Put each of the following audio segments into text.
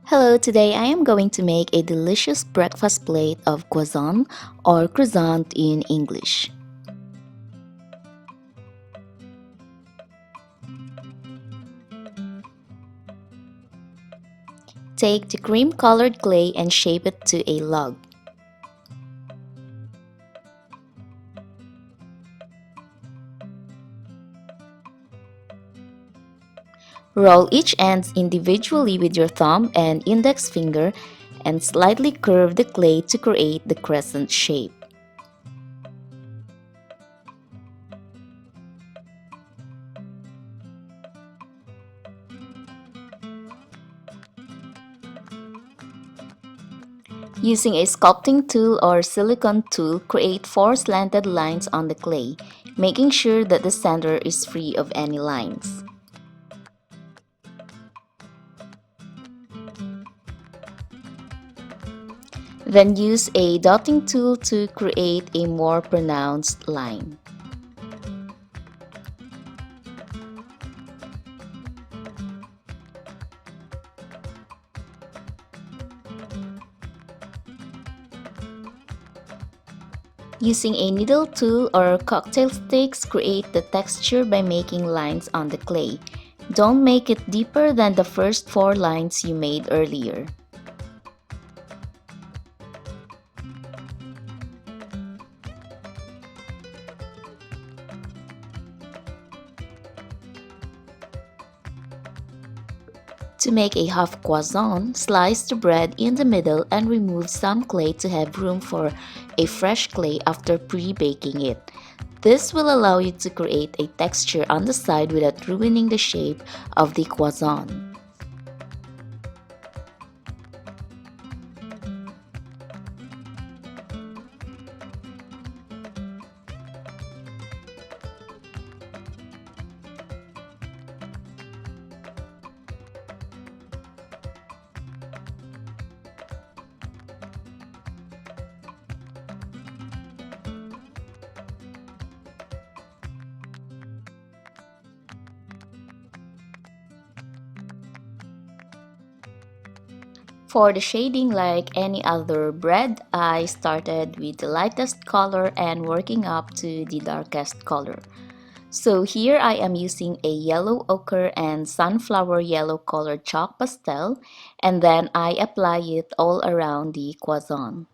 Hello, today I am going to make a delicious breakfast plate of croissant or croissant in English. Take the cream-colored clay and shape it to a log. Roll each end individually with your thumb and index finger and slightly curve the clay to create the crescent shape. Using a sculpting tool or silicone tool, create 4 slanted lines on the clay, making sure that the center is free of any lines. Then use a dotting tool to create a more pronounced line. Using a needle tool or cocktail sticks, create the texture by making lines on the clay. Don't make it deeper than the first 4 lines you made earlier. To make a half croissant, slice the bread in the middle and remove some clay to have room for a fresh clay after pre-baking it. This will allow you to create a texture on the side without ruining the shape of the croissant. For the shading, like any other bread, I started with the lightest color and working up to the darkest color. So here I am using a yellow ochre and sunflower yellow colored chalk pastel, and then I apply it all around the croissant.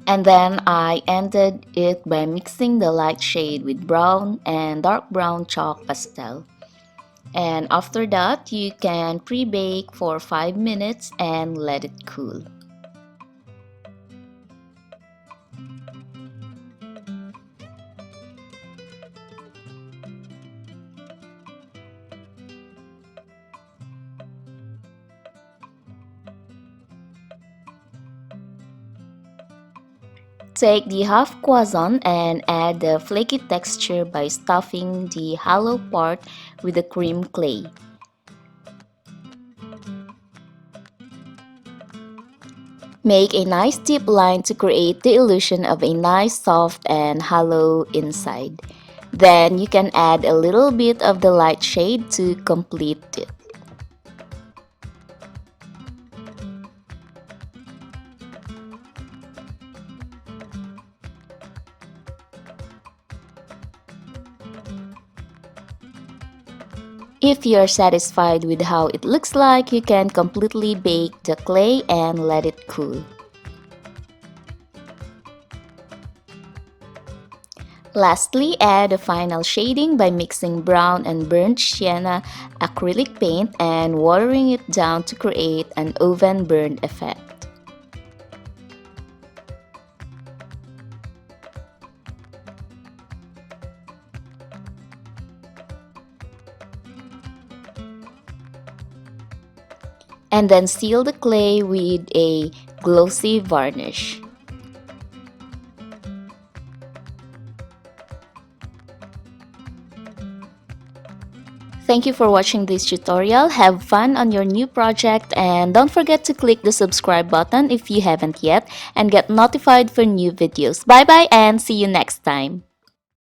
And then I ended it by mixing the light shade with brown and dark brown chalk pastel. And after that, you can pre-bake for 5 minutes and let it cool. Take the half croissant and add the flaky texture by stuffing the hollow part with the cream clay. Make a nice deep line to create the illusion of a nice soft and hollow inside. Then you can add a little bit of the light shade to complete it. If you're satisfied with how it looks like, you can completely bake the clay and let it cool. Lastly, add the final shading by mixing brown and burnt sienna acrylic paint and watering it down to create an oven burned effect. And then seal the clay with a glossy varnish. Thank you for watching this tutorial. Have fun on your new project and don't forget to click the subscribe button if you haven't yet and get notified for new videos. Bye bye and see you next time.